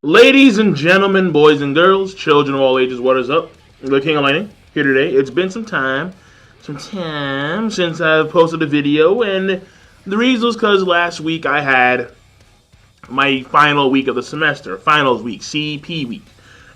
Ladies and gentlemen, boys and girls, children of all ages, what is up? The King of Lightning here today. It's been some time since I've posted a video, and the reason was because last week I had my final week of the semester, finals week, CEP week,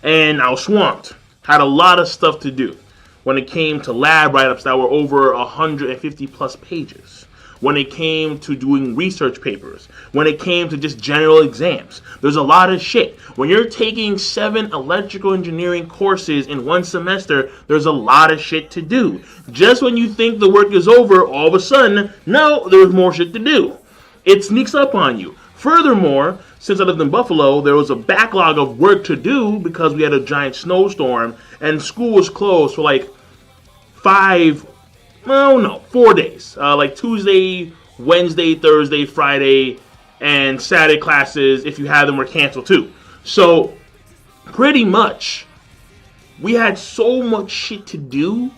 and I was swamped. Had a lot of stuff to do when it came to lab write-ups that were over 150 plus pages. When it came to doing research papers, when it came to just general exams. There's a lot of shit. When you're taking 7 electrical engineering courses in one semester, there's a lot of shit to do. Just when you think the work is over, all of a sudden, no, there's more shit to do. It sneaks up on you. Furthermore, since I lived in Buffalo, there was a backlog of work to do because we had a giant snowstorm and school was closed for like 4 days. Like Tuesday, Wednesday, Thursday, Friday, and Saturday classes, if you had them, were canceled too. So, pretty much, we had so much shit to do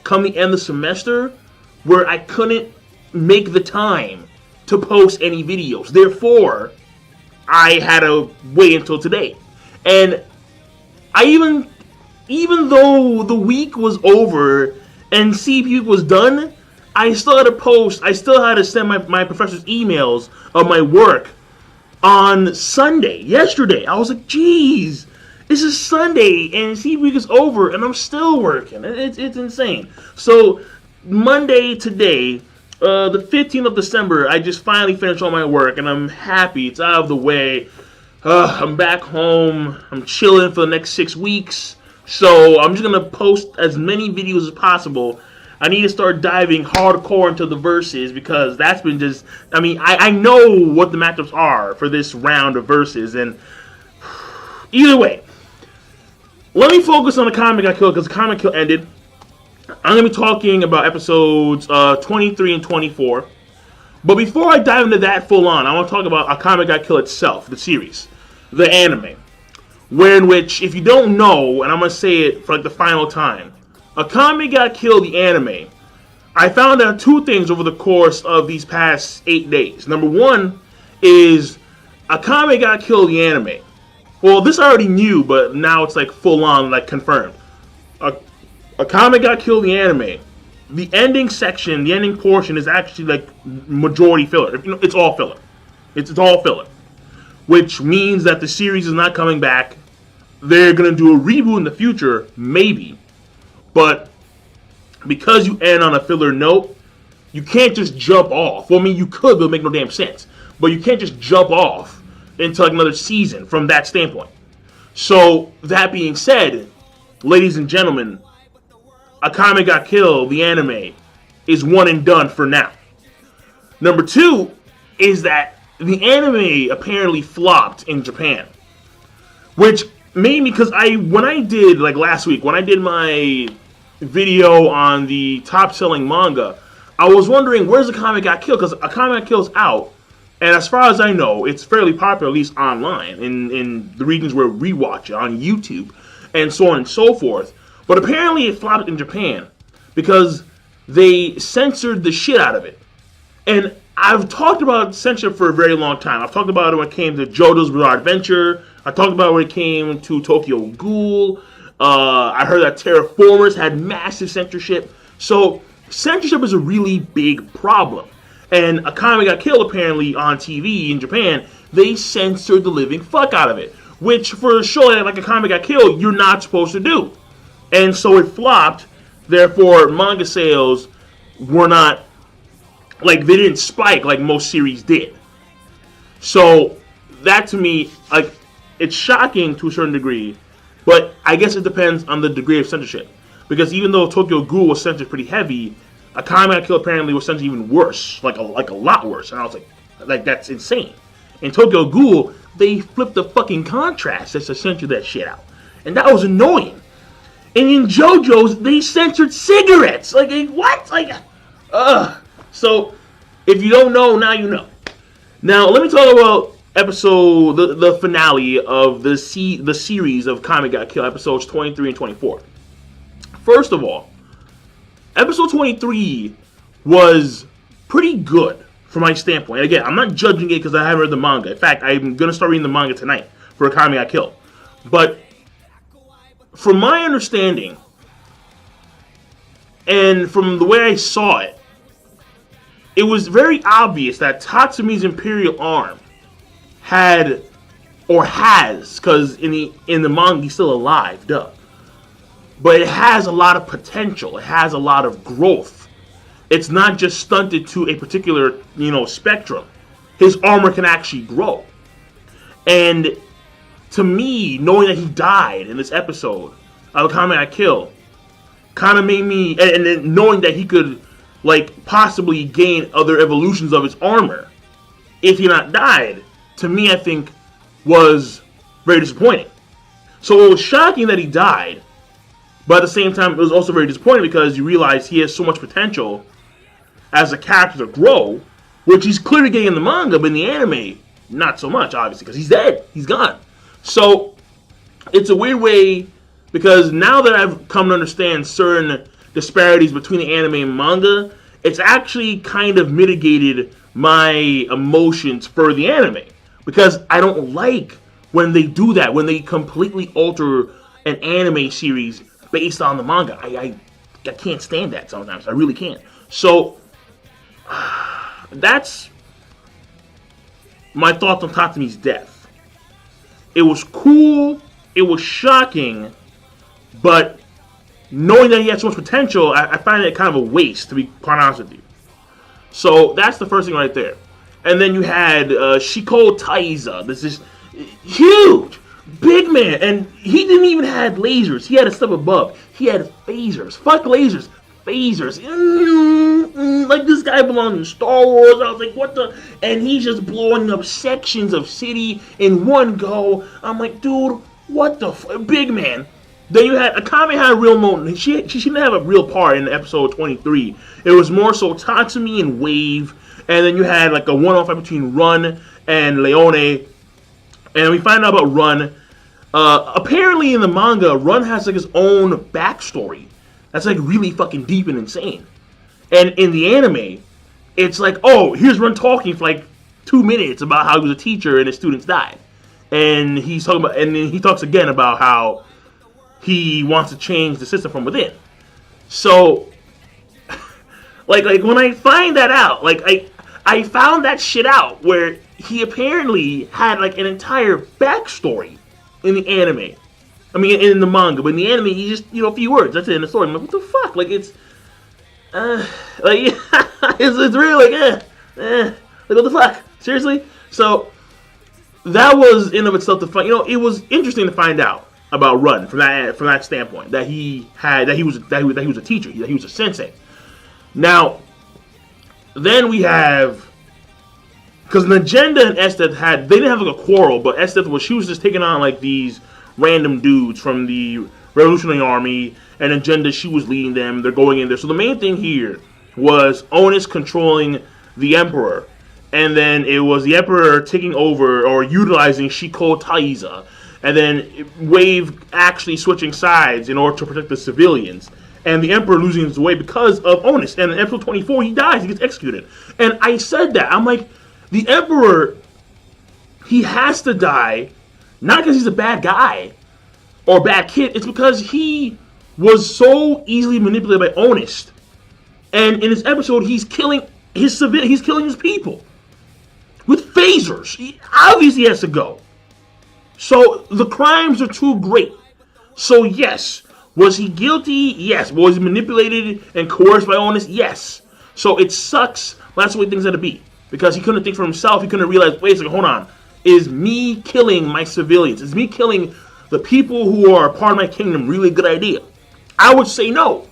come the end of the semester where I couldn't make the time to post any videos. Therefore, I had to wait until today. And I even though the week was over and CPU was done, I still had to post, I still had to send my professors emails of my work on Sunday, yesterday. I was like, geez, this is Sunday and CP week is over and I'm still working. It's insane. So Monday today, the 15th of December, I just finally finished all my work and I'm happy. It's out of the way. I'm back home. I'm chilling for the next 6 weeks. So I'm just going to post as many videos as possible. I need to start diving hardcore into the verses because that's been just, I know what the matchups are for this round of verses. And either way, let me focus on Akame got killed because Akame got killed ended. I'm going to be talking about episodes 23 and 24. But before I dive into that full on, I want to talk about Akame got killed itself, the series, the anime. In which, if you don't know, and I'm going to say it for like the final time, Akame got killed, the anime. I found out 2 things over the course of these past 8 days. Number 1 is Akame got killed, the anime. Well, this I already knew, but now it's like full on, like confirmed. Akame got killed, the anime. The ending section, the ending portion is actually like majority filler. It's all filler. It's all filler. Which means that the series is not coming back. They're going to do a reboot in the future, maybe. But because you end on a filler note, you can't just jump off. Well, you could, but it'll make no damn sense. But you can't just jump off into like another season from that standpoint. So, that being said, ladies and gentlemen, Akame got killed, the anime, is one and done for now. Number 2 is that the anime apparently flopped in Japan. Which made me, because when I did, like last week, when I did my video on the top selling manga, I was wondering where's Akame got killed, because Akame got killed's out, and as far as I know, it's fairly popular, at least online, in the regions where we watch it, on YouTube, and so on and so forth. But apparently it flopped in Japan, because they censored the shit out of it. And I've talked about censorship for a very long time. I've talked about it when it came to JoJo's Bizarre Adventure. I talked about it when it came to Tokyo Ghoul. I heard that Terraformers had massive censorship. So censorship is a really big problem. And Akame got killed apparently on TV in Japan. They censored the living fuck out of it. Which for a show like Akame got killed, you're not supposed to do. And so it flopped. Therefore, manga sales were not, like, they didn't spike like most series did. So that to me, like, it's shocking to a certain degree, but I guess it depends on the degree of censorship. Because even though Tokyo Ghoul was censored pretty heavy, Akame got killed apparently was censored even worse, like a lot worse. And I was like that's insane. In Tokyo Ghoul, they flipped the fucking contrast just to censor that shit out, and that was annoying. And in JoJo's, they censored cigarettes. Like what? So if you don't know, now you know. Now let me talk about episode, the finale of the series of Akame got killed, episodes 23 and 24. First of all, episode 23 was pretty good from my standpoint. Again, I'm not judging it because I haven't read the manga. In fact, I'm going to start reading the manga tonight for Akame got killed. But from my understanding, and from the way I saw it, it was very obvious that Tatsumi's Imperial Arm had, or has, because in the manga he's still alive, duh. But it has a lot of potential. It has a lot of growth. It's not just stunted to a particular, spectrum. His armor can actually grow. And to me, knowing that he died in this episode of Akame got killed, kind of made me, and then knowing that he could, possibly gain other evolutions of his armor if he not died, to me, I think, was very disappointing. So it was shocking that he died, but at the same time, it was also very disappointing because you realize he has so much potential as a character to grow, which he's clearly getting in the manga, but in the anime, not so much, obviously, because he's dead. He's gone. So it's a weird way, because now that I've come to understand certain disparities between the anime and manga, it's actually kind of mitigated my emotions for the anime. Because I don't like when they do that, when they completely alter an anime series based on the manga. I can't stand that sometimes. I really can't. So, that's my thoughts on Tatsumi's death. It was cool, it was shocking, but knowing that he had so much potential, I find it kind of a waste, to be quite honest with you. So, that's the first thing right there. And then you had Shiko Taiza. This is huge, big man, and he didn't even have lasers. He had a step above. He had phasers. Fuck lasers, phasers. Like this guy belonged in Star Wars. I was like, what the? And he's just blowing up sections of city in one go. I'm like, dude, what the? Big man. Then you had Akame had a real moment. She didn't have a real part in episode 23. It was more so Tatsumi and Wave. And then you had a one-off fight between Run and Leone. And we find out about Run. Apparently in the manga, Run has his own backstory. That's really fucking deep and insane. And in the anime, it's here's Run talking for 2 minutes about how he was a teacher and his students died. And he's talking about, and then he talks again about how he wants to change the system from within. So, when I find that out, I found that shit out where he apparently had an entire backstory in the anime. I mean, in the manga, but in the anime, he just a few words. That's it in the story. I'm like, what the fuck? It's really what the fuck? Seriously? So that was in of itself to find. It was interesting to find out about Run from that standpoint, that he was a teacher, that he was a sensei. Now, then we have, because Agenda and Estet they didn't have a quarrel, but Estet she was just taking on these random dudes from the Revolutionary Army, and Agenda, she was leading them. They're going in there. So the main thing here was Onus controlling the Emperor, and then it was the Emperor taking over or utilizing Shiko Taiza, and then Wave actually switching sides in order to protect the civilians. And the Emperor losing his way because of Onus. And in episode 24, he dies. He gets executed. And I said that. I'm like, the Emperor, he has to die, not because he's a bad guy or a bad kid. It's because he was so easily manipulated by Onus. And in this episode, he's killing his he's killing his people with phasers. He obviously has to go. So the crimes are too great. So yes. Was he guilty? Yes. Was he manipulated and coerced by Onus? Yes. So it sucks. That's the way things had to be. Because he couldn't think for himself. He couldn't realize, wait a second, hold on. Is me killing my civilians, is me killing the people who are a part of my kingdom really a good idea? I would say no.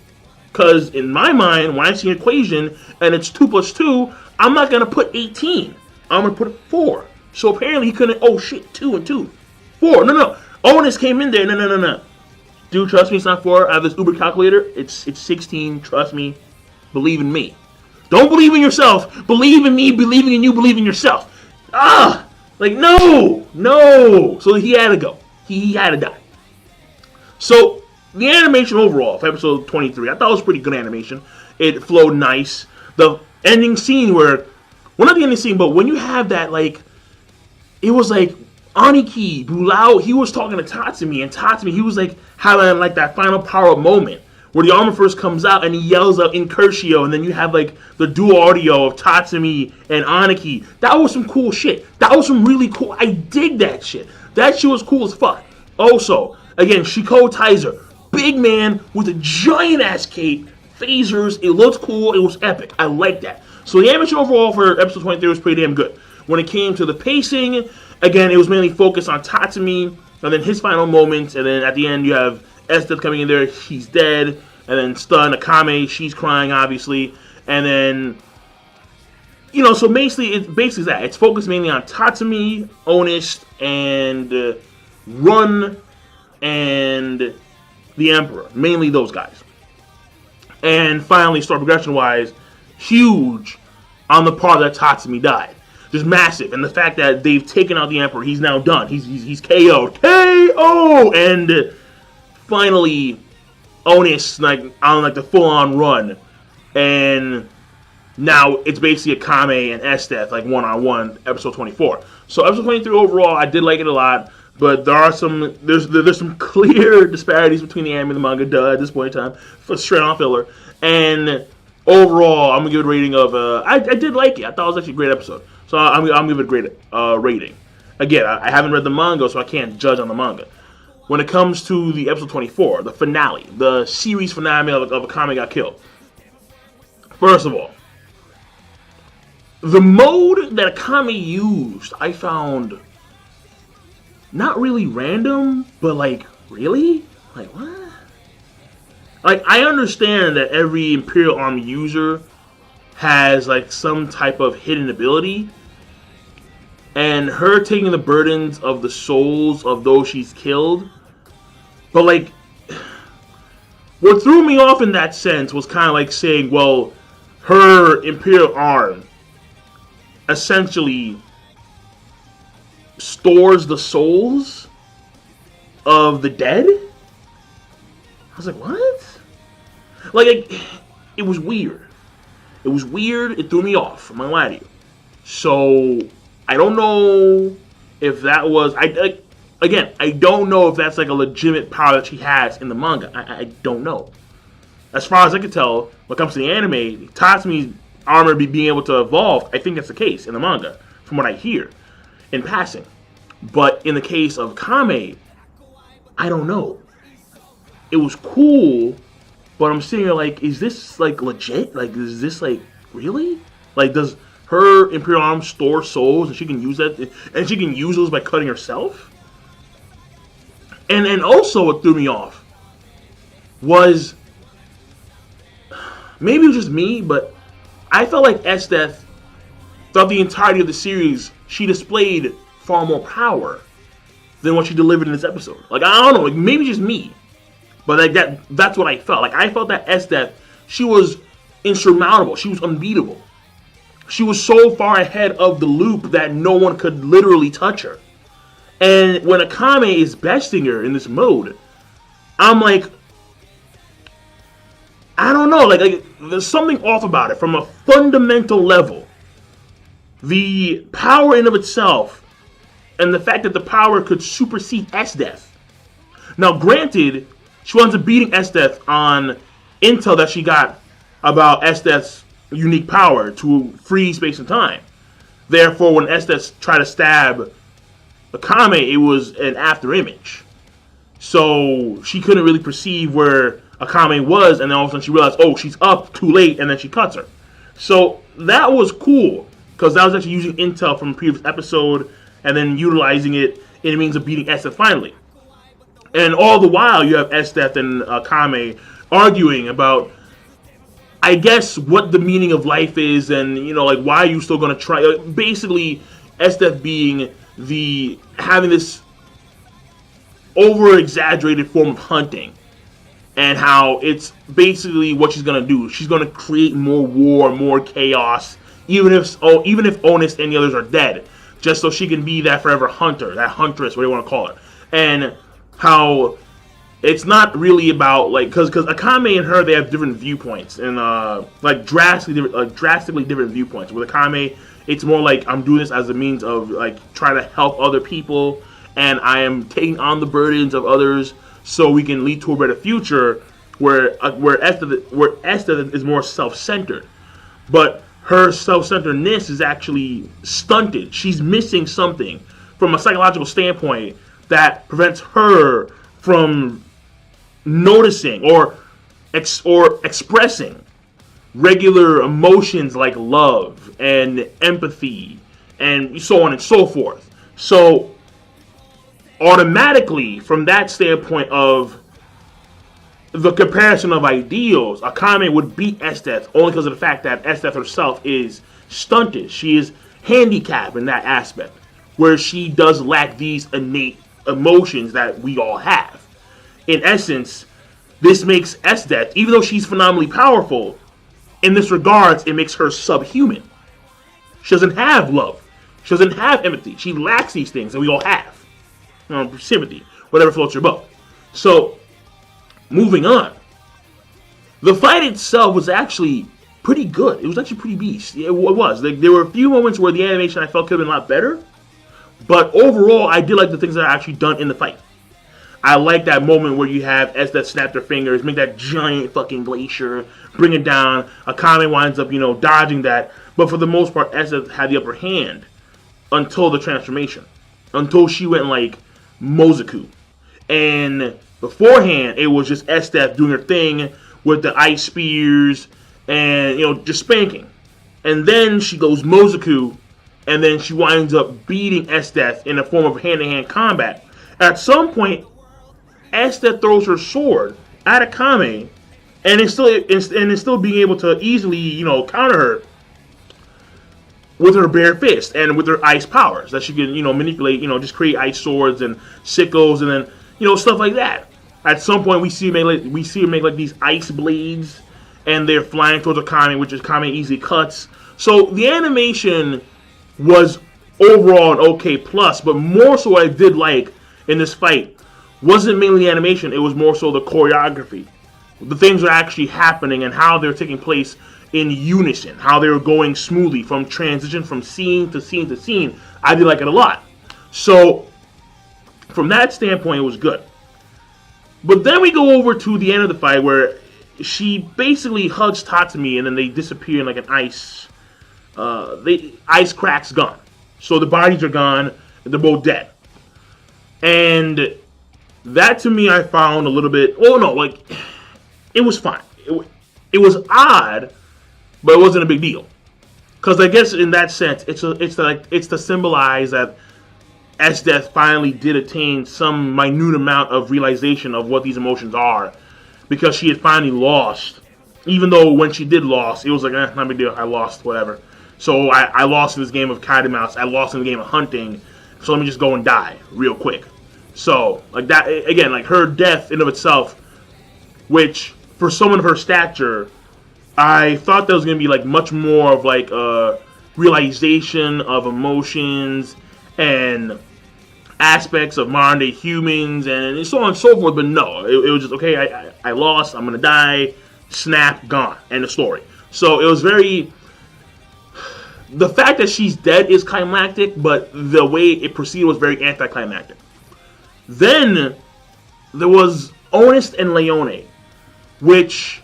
Because in my mind, when I see an equation and it's 2 plus 2, I'm not going to put 18. I'm going to put 4. So apparently he couldn't, 2 and 2. 4. No. Onus came in there. No. Dude, trust me, it's not 4. I have this Uber calculator. It's 16. Trust me. Believe in me. Don't believe in yourself. Believe in me. Believing in you. Believe in yourself. No. So he had to go. He had to die. So the animation overall for episode 23, I thought it was pretty good animation. It flowed nice. The ending scene not the ending scene, but when you have that, it was Aniki blew out. He was talking to Tatsumi, and Tatsumi, he was like having like that final power moment where the armor first comes out and he yells out Incursio, and then you have like the dual audio of Tatsumi and Aniki. That was some cool shit. That was some really cool. I dig that shit. That shit was cool as fuck. Also, again, Shiko Taizer, big man with a giant ass cape, phasers. It looked cool. It was epic. I like that. So the animation overall for episode 23 was pretty damn good. When it came to the pacing, again, it was mainly focused on Tatsumi, and then his final moments, and then at the end you have Estes coming in there, he's dead, and then Stun, Akame, she's crying, obviously, and then, you know, so basically it's that. It's focused mainly on Tatsumi, Honest, and Run, and the Emperor. Mainly those guys. And finally, story progression-wise, huge on the part that Tatsumi died. Just massive. And the fact that they've taken out the Emperor, he's now done. He's KO'd. KO! And finally, Honest, like, on like the full-on run. And now it's basically Akame and Estes, like, one-on-one, episode 24. So episode 23 overall, I did like it a lot. But there are there's some clear disparities between the anime and the manga, at this point in time, for straight on filler. And overall, I'm gonna give it a rating of I did like it. I thought it was actually a great episode. So I'm gonna give it a great rating. Again, I haven't read the manga, so I can't judge on the manga. When it comes to the episode 24, the finale, the series finale of Akame Got Killed. First of all, the mode that Akame used, I found not really random, but like, really? Like, what? Like, I understand that every Imperial Army user has like some type of hidden ability, and her taking the burdens of the souls of those she's killed, but like, what threw me off in that sense was kind of like saying, well, her Imperial Arm essentially stores the souls of the dead? I was like, what? Like, it was weird. It was weird. It threw me off. I'm not gonna lie to you. So, I don't know if that was... Again, I don't know if that's like a legitimate power that she has in the manga. I don't know. As far as I can tell, when it comes to the anime, Tatsumi's armor being able to evolve, I think that's the case in the manga, from what I hear. In passing. But in the case of Kame, I don't know. It was cool, but I'm sitting here like, is this like legit? Like, is this like, really? Like, does her Imperial Arm store souls and she can use that, and she can use those by cutting herself? And also what threw me off was, maybe it was just me, but I felt like Estes, throughout the entirety of the series, she displayed far more power than what she delivered in this episode. Like, I don't know, like, maybe just me, but like that's what I felt. Like, I felt that Estes, she was insurmountable. She was unbeatable. She was so far ahead of the loop that no one could literally touch her. And when Akame is besting her in this mode, I'm like, I don't know, like there's something off about it from a fundamental level. The power in of itself, and the fact that the power could supersede Estes. Now, granted, she winds up beating Estes on intel that she got about Estes' unique power to freeze space and time. Therefore, when Estes tried to stab Akame, it was an after image. So she couldn't really perceive where Akame was, and then all of a sudden she realized, oh, she's up too late, and then she cuts her. So that was cool, because that was actually using intel from a previous episode and then utilizing it in the means of beating Estes finally. And all the while, you have Estes and Akame arguing about, I guess, what the meaning of life is, and, you know, like, why are you still going to try? Basically, Estes being having this over-exaggerated form of hunting, and how it's basically what she's going to do. She's going to create more war, more chaos, even if Honest and the others are dead, just so she can be that forever hunter, that huntress, whatever you want to call it. And how it's not really about, like, because Akame and her, they have different viewpoints, and like drastically different viewpoints. With Akame, It's more like I'm doing this as a means of like trying to help other people, and I am taking on the burdens of others so we can lead to a better future where Esther is more self-centered. But her self-centeredness is actually stunted. She's missing something from a psychological standpoint that prevents her from noticing or expressing regular emotions like love and empathy and so on and so forth. So automatically, from that standpoint of the comparison of ideals, Akame would beat Estes only because of the fact that Estes herself is stunted. She is handicapped in that aspect, where she does lack these innate emotions that we all have. In essence, this makes Estes, even though she's phenomenally powerful, in this regards, it makes her subhuman. She doesn't have love. She doesn't have empathy. She lacks these things that we all have. Sympathy, whatever floats your boat. So, moving on. The fight itself was actually pretty good. It was actually pretty beast. It was. There were a few moments where the animation I felt could have been a lot better. But overall, I did like the things that are actually done in the fight. I like that moment where you have Estes snap their fingers, make that giant fucking glacier, bring it down. Akame winds up, dodging that. But for the most part, Estes had the upper hand until the transformation. Until she went like Mozoku. And beforehand, it was just Estes doing her thing with the ice spears and, just spanking. And then she goes Mozoku, and then she winds up beating Estes in a form of hand-to-hand combat. At some point, Estes throws her sword at Akame, and is still being able to easily, counter her with her bare fist and with her ice powers that she can, manipulate, just create ice swords and sickles and then, stuff like that. At some point, we see her make like these ice blades, and they're flying towards Akame, which Akame easily cuts. So the animation was overall an okay plus, but more so what I did like in this fight wasn't mainly the animation, it was more so the choreography. The things are actually happening and how they're taking place in unison, how they were going smoothly from transition from scene to scene to scene. I did like it a lot. So from that standpoint, it was good. But then we go over to the end of the fight where she basically hugs Tatsumi and then they disappear in like an ice. The ice crack's gone. So the bodies are gone. They're both dead. And that to me I found a little bit. Oh no, like it was fine. It was odd, but it wasn't a big deal. Because I guess in that sense, it's to symbolize that Estes finally did attain some minute amount of realization of what these emotions are, because she had finally lost. Even though when she did lost, it was like, not a big deal. I lost, whatever. So I lost in this game of cat and mouse. I lost in the game of hunting. So let me just go and die real quick. So like that again, like her death in of itself, which for someone of her stature, I thought that was gonna be like much more of like a realization of emotions and aspects of modern day humans and so on and so forth. But no, it was just okay. I lost. I'm gonna die. Snap, gone. End of story. So it was very. The fact that she's dead is climactic, but the way it proceeded was very anticlimactic. Then there was Honest and Leone, which,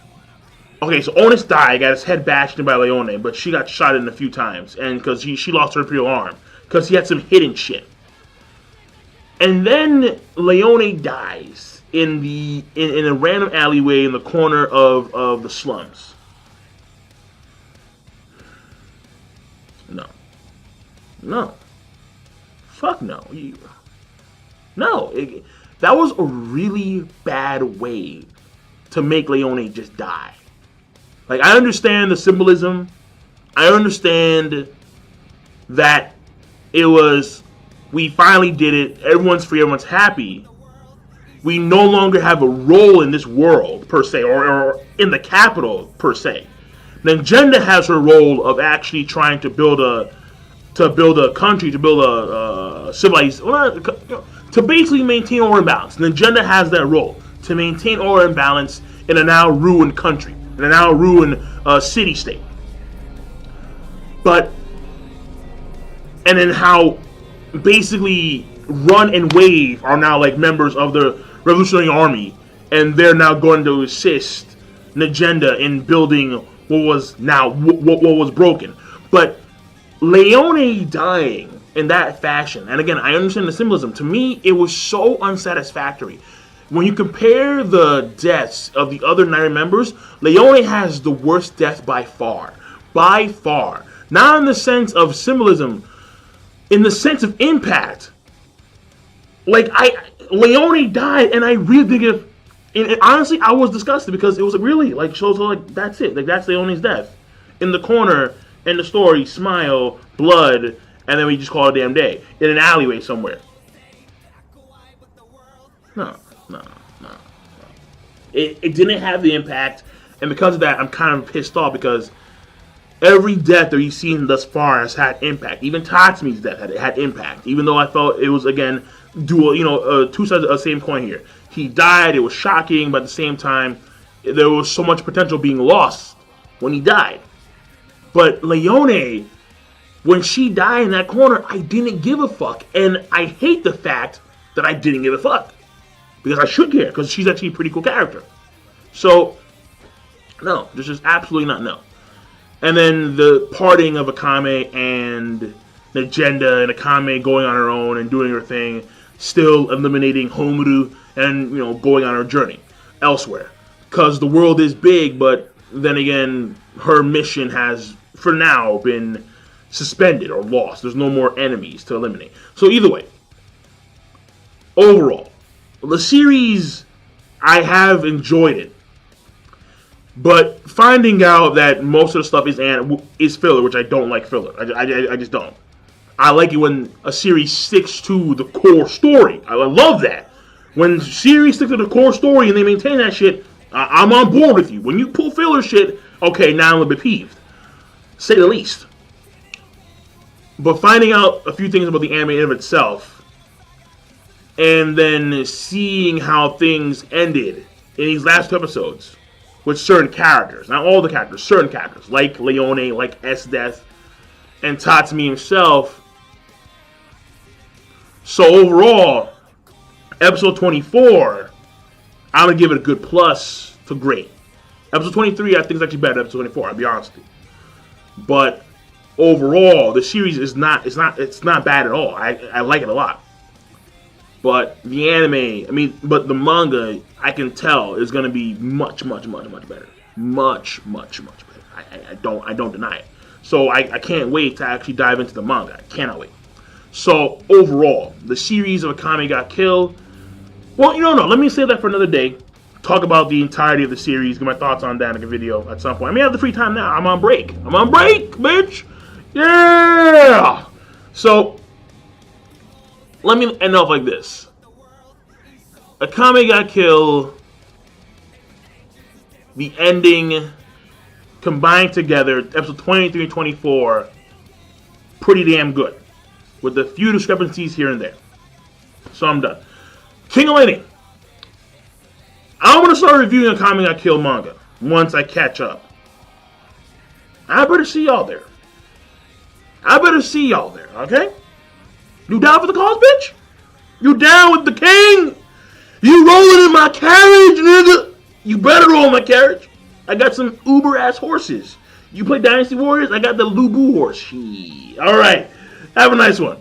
okay, so Honest died, got his head bashed in by Leone, but she got shot in a few times, and because she lost her imperial arm, because he had some hidden shit. And then Leone dies in a random alleyway in the corner of the slums. No. Fuck no. That was a really bad way to make Leone just die. Like, I understand the symbolism. I understand that it was, we finally did it. Everyone's free. Everyone's happy. We no longer have a role in this world, per se, or in the capital, per se. Then Jenda has her role of actually trying to build a country, to build a civilized, to basically maintain order and balance. And then Jenda has that role to maintain order and balance in a now ruined country, in a now ruined city-state. But and then how basically Run and Wave are now like members of the Revolutionary Army, and they're now going to assist Negenda in building what was now what was broken. But Leone dying in that fashion, and again, I understand the symbolism. To me, it was so unsatisfactory. When you compare the deaths of the other 9 members, Leone has the worst death by far. By far. Not in the sense of symbolism, in the sense of impact. Like, Leone died, and I really think and honestly, I was disgusted because it was really, like, so like, that's it. Like, that's Leone's death. In the corner, in the story, smile, blood, and then we just call it a damn day. In an alleyway somewhere. No. It didn't have the impact, and because of that, I'm kind of pissed off because every death that you've seen thus far has had impact. Even Tatsumi's death had impact, even though I felt it was, again, dual, two sides of the same coin here. He died, it was shocking, but at the same time, there was so much potential being lost when he died. But Leone, when she died in that corner, I didn't give a fuck, and I hate the fact that I didn't give a fuck. Because I should care, because she's actually a pretty cool character. So, no, there's just absolutely not no. And then the parting of Akame and Negenda, and Akame going on her own and doing her thing, still eliminating Homuru and, going on her journey elsewhere. Because the world is big, but then again, her mission has, for now, been suspended or lost. There's no more enemies to eliminate. So either way, overall, the series, I have enjoyed it, but finding out that most of the stuff is filler, which I don't like filler. I just don't. I like it when a series sticks to the core story. I love that. When series stick to the core story and they maintain that shit, I'm on board with you. When you pull filler shit, okay, now I'm a bit peeved, say the least. But finding out a few things about the anime in of itself, and then seeing how things ended in these last 2 episodes with certain characters. Not all the characters, certain characters. Like Leone, like S-Death, and Tatsumi himself. So overall, episode 24, I'm going to give it a good plus to great. Episode 23, I think is actually better than episode 24, I'll be honest with you. But overall, the series is not bad at all. I like it a lot. But the anime, but the manga, I can tell is going to be much better. Much better. I don't deny it. So I can't wait to actually dive into the manga. I cannot wait. So overall, the series of Akame got killed. Well, no, let me save that for another day. Talk about the entirety of the series. Get my thoughts on that in a video at some point. I have the free time now. I'm on break, bitch. Yeah. So let me end off like this. Akame got killed. The ending combined together, episode 23 and 24, pretty damn good. With a few discrepancies here and there. So I'm done. King of Lightning. I'm going to start reviewing Akame got killed manga once I catch up. I better see y'all there. Okay? You down for the cause, bitch? You down with the king? You rolling in my carriage, nigga? You better roll in my carriage. I got some uber-ass horses. You play Dynasty Warriors? I got the Lubu horse. Alright. Have a nice one.